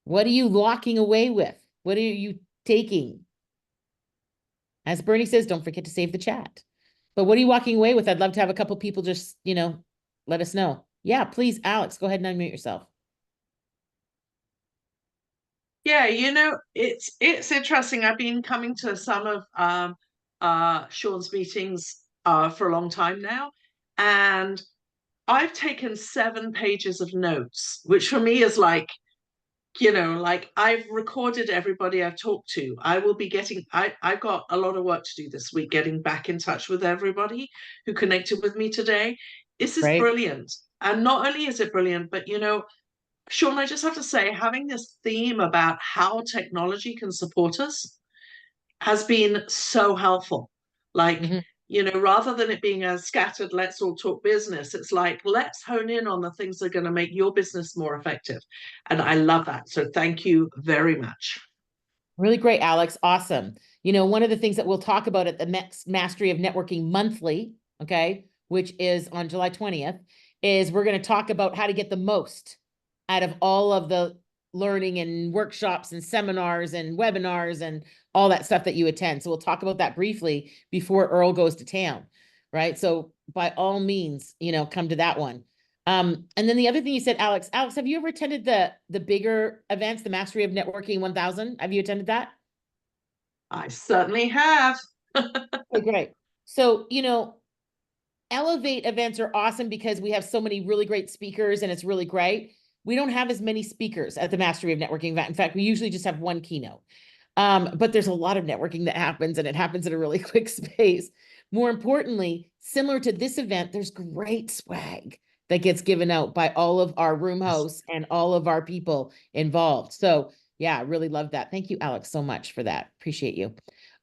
What are you walking away with? What are you taking? As Bernie says, don't forget to save the chat. But what are you walking away with? I'd love to have a couple people just, let us know. Yeah, please, Alex, go ahead and unmute yourself. Yeah, it's interesting. I've been coming to some of Sean's meetings for a long time now, and I've taken 7 pages of notes, which for me is like, like I've recorded everybody I've talked to. I've got a lot of work to do this week getting back in touch with everybody who connected with me today. This is Right? brilliant. And not only is it brilliant, but Sean, I just have to say, having this theme about how technology can support us has been so helpful. Like, Mhm. rather than it being a scattered, let's all talk business, it's like, let's hone in on the things that are going to make your business more effective. And I love that. So thank you very much. Really great, Alex. Awesome. One of the things that we'll talk about at the Mastery of Networking Monthly, okay, which is on July 20th, is we're going to talk about how to get the most out of all of the learning and workshops and seminars and webinars and all that stuff that you attend. So we'll talk about that briefly before Earl goes to town, right? So by all means, come to that one. And then the other thing you said, Alex, have you ever attended the bigger events, the Mastery of Networking 1000? Have you attended that? I certainly have. Okay, great. So, Elevate events are awesome because we have so many really great speakers and it's really great. We don't have as many speakers at the Mastery of Networking event. In fact, we usually just have one keynote. But there's a lot of networking that happens and it happens in a really quick space. More importantly, similar to this event, there's great swag that gets given out by all of our room hosts and all of our people involved. So yeah, I really love that. Thank you, Alex, so much for that. Appreciate you.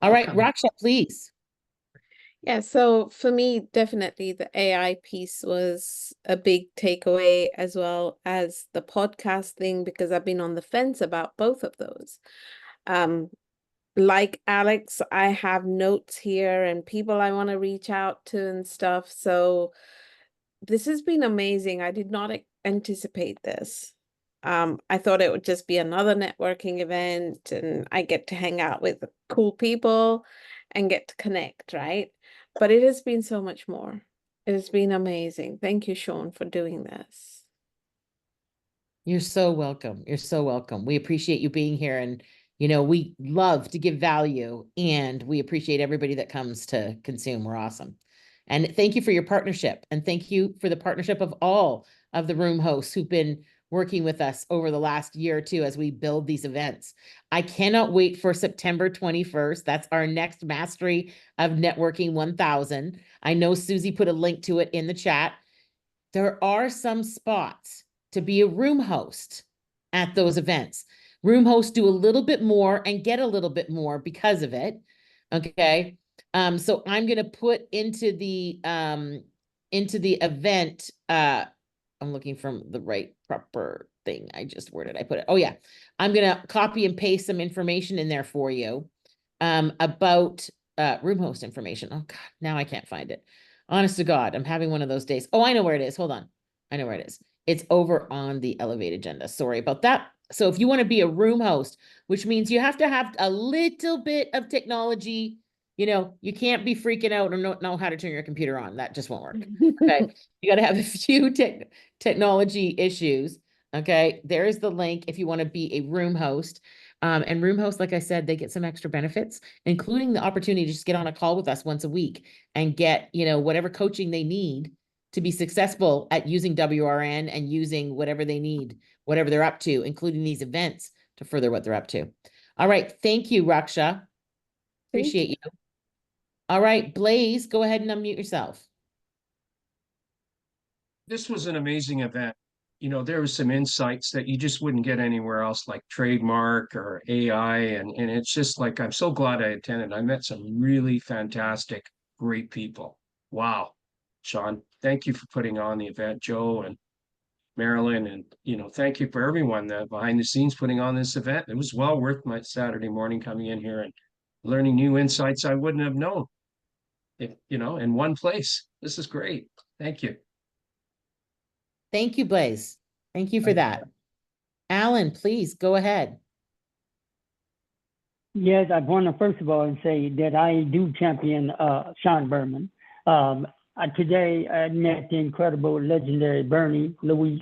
All right, Welcome. Raksha, please. Yeah, so for me, definitely the AI piece was a big takeaway, as well as the podcast thing, because I've been on the fence about both of those. Like Alex, I have notes here and people I want to reach out to and stuff. So this has been amazing. I did not anticipate this. I thought it would just be another networking event and I get to hang out with cool people and get to connect, right? But it has been so much more. It has been amazing. Thank you, Sean, for doing this. You're so welcome. You're so welcome. We appreciate you being here. And, we love to give value and we appreciate everybody that comes to consume. We're awesome. And thank you for your partnership. And thank you for the partnership of all of the room hosts who've been working with us over the last year or two as we build these events. I cannot wait for September 21st. That's our next Mastery of Networking 1000. I know Susie put a link to it in the chat. There are some spots to be a room host at those events. Room hosts do a little bit more and get a little bit more because of it. Okay. So I'm gonna put into the event. I'm looking from the right proper thing. Where did I put it? Oh yeah. I'm gonna copy and paste some information in there for you about room host information. Oh God, now I can't find it. Honest to God, I'm having one of those days. Oh, I know where it is. Hold on. I know where it is. It's over on the Elevate agenda. Sorry about that. So if you want to be a room host, which means you have to have a little bit of technology, you can't be freaking out or not know how to turn your computer on. That just won't work. Okay. You got to have a few technology issues. Okay. There's the link if you want to be a room host. And room hosts, like I said, they get some extra benefits, including the opportunity to just get on a call with us once a week and get, whatever coaching they need to be successful at using WRN and using whatever they need, whatever they're up to, including these events to further what they're up to. All right. Thank you, Raksha. Appreciate you. All right, Blaze, go ahead and unmute yourself. This was an amazing event. There was some insights that you just wouldn't get anywhere else, like trademark or AI. And it's just like, I'm so glad I attended. I met some really fantastic, great people. Wow. Sean, thank you for putting on the event, Joe and Marilyn. And, thank you for everyone that behind the scenes putting on this event. It was well worth my Saturday morning coming in here and learning new insights I wouldn't have known if, in one place. This is great. Thank you. Thank you, Blaze. Thank you for that. Alan, please go ahead. Yes, I want to first of all say that I do champion Sean Berman. Today I met the incredible, legendary Bernie, Luis,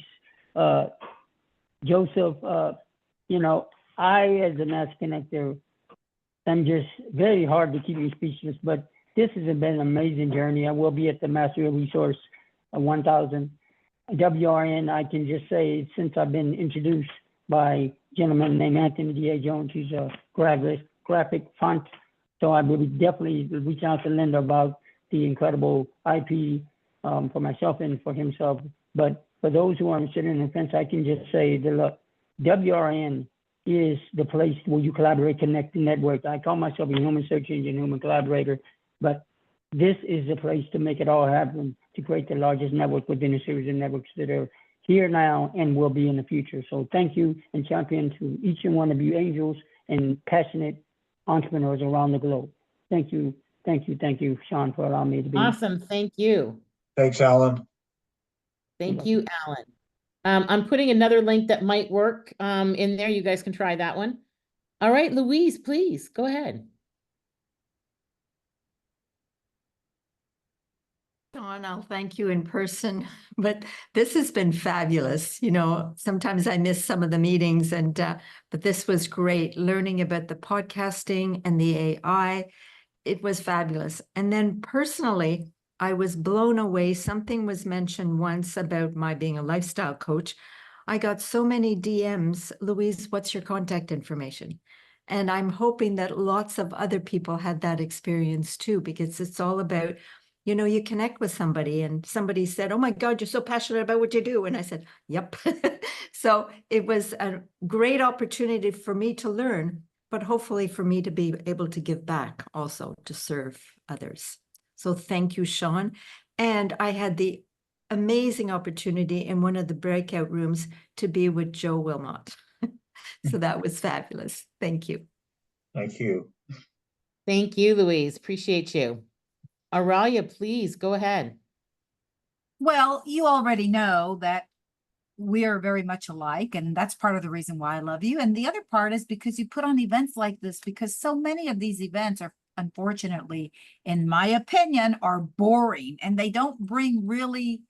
Joseph. You know, I as a mass connector am just very hard to keep you speechless, but this has been an amazing journey. I will be at the Master Resource 1000 WRN. I can just say, since I've been introduced by a gentleman named Anthony D.A. Jones, who's a graphic font. So I will definitely reach out to Linda about the incredible IP for myself and for himself. But for those who are sitting on the fence, I can just say that, look, WRN is the place where you collaborate, connect, and network. I call myself a human search engine, human collaborator, but this is the place to make it all happen, to create the largest network within a series of networks that are here now and will be in the future. So thank you and champion to each and one of you angels and passionate entrepreneurs around the globe. Thank you, Sean, for allowing me to be. Awesome. Thank you. Thanks, Alan. Thank you, Alan. I'm putting another link that might work in there. You guys can try that one. All right, Louise, please go ahead. Dawn, I'll thank you in person, but this has been fabulous. You know, sometimes I miss some of the meetings, and but this was great. Learning about the podcasting and the AI, it was fabulous. And then personally, I was blown away. Something was mentioned once about my being a lifestyle coach. I got so many DMs, Louise, what's your contact information? And I'm hoping that lots of other people had that experience too, because it's all about, you know, you connect with somebody and somebody said, oh my God, you're so passionate about what you do. And I said, yep. So it was a great opportunity for me to learn, but hopefully for me to be able to give back also to serve others. So thank you, Sean. And I had the amazing opportunity in one of the breakout rooms to be with Joe Wilmot. So that was fabulous. Thank you. Thank you. Thank you, Louise. Appreciate you. Aurelia, please go ahead. Well, you already know that we are very much alike, and that's part of the reason why I love you. And the other part is because you put on events like this, because so many of these events are, unfortunately, in my opinion, are boring, and they don't bring really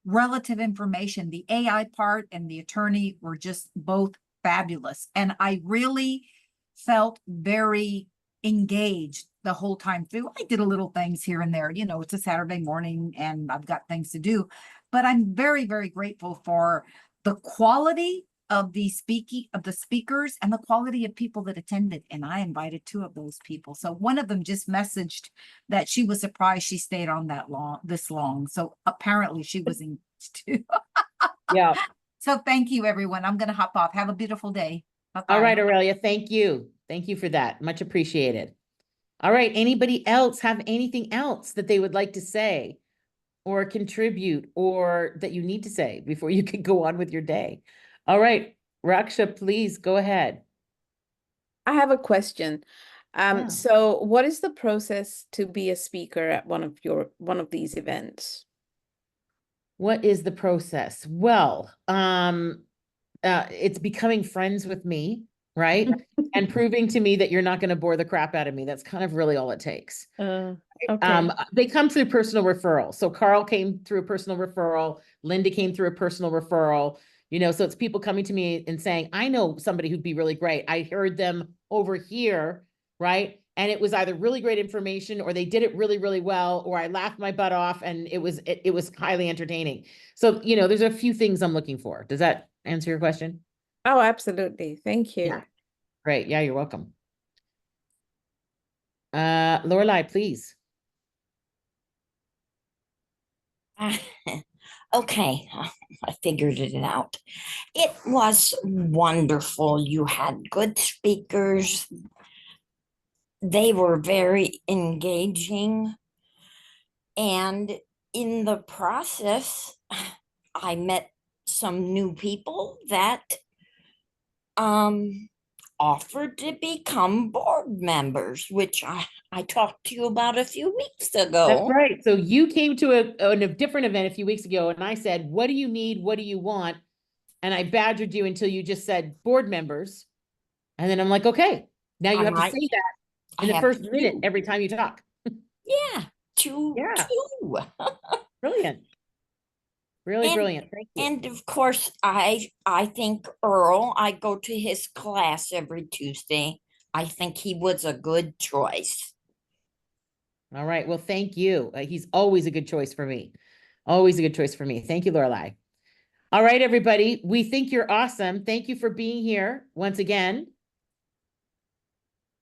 relative information. The AI part and the attorney were just both fabulous. And I really felt very engaged the whole time through. I did a little things here and there, you know, it's a Saturday morning and I've got things to do, but I'm very, very grateful for the quality of the speakers and the quality of people that attended. And I invited 2 of those people. So one of them just messaged that she was surprised she stayed on this long. So apparently she was engaged too. Yeah. So thank you, everyone. I'm going to hop off. Have a beautiful day. Bye-bye. All right, Aurelia, thank you. Thank you for that. Much appreciated. All right, anybody else have anything else that they would like to say or contribute or that you need to say before you can go on with your day? All right, Raksha, please go ahead. I have a question. Yeah. So what is the process to be a speaker at one of these events? What is the process? Well, it's becoming friends with me, right? And proving to me that you're not going to bore the crap out of me. That's kind of really all it takes. Okay. They come through personal referral. So Carl came through a personal referral. Linda came through a personal referral. You know, so it's people coming to me and saying, I know somebody who'd be really great. I heard them over here, right? And it was either really great information or they did it really, really well, or I laughed my butt off and it was highly entertaining. So, you know, there's a few things I'm looking for. Does that answer your question? Oh, absolutely. Thank you. Yeah. Great. Yeah, you're welcome. Lorelai, please. Okay, I figured it out. It was wonderful. You had good speakers. They were very engaging. And in the process, I met some new people that offered to become board members, which I talked to you about a few weeks ago. That's right. So you came to a different event a few weeks ago and I said, what do you need? What do you want? and I badgered you until you just said board members. And then I'm like, okay, now you I have to might- say that I in the have first minute two. every time you talk. Yeah, two. Yeah. Two. Brilliant. Really And- brilliant. Thank you. And of course, I think Earl, I go to his class every Tuesday. I think he was a good choice. All right. Well, thank you. He's always a good choice for me. Always a good choice for me. Thank you, Lorelai. All right, everybody. We think you're awesome. Thank you for being here once again.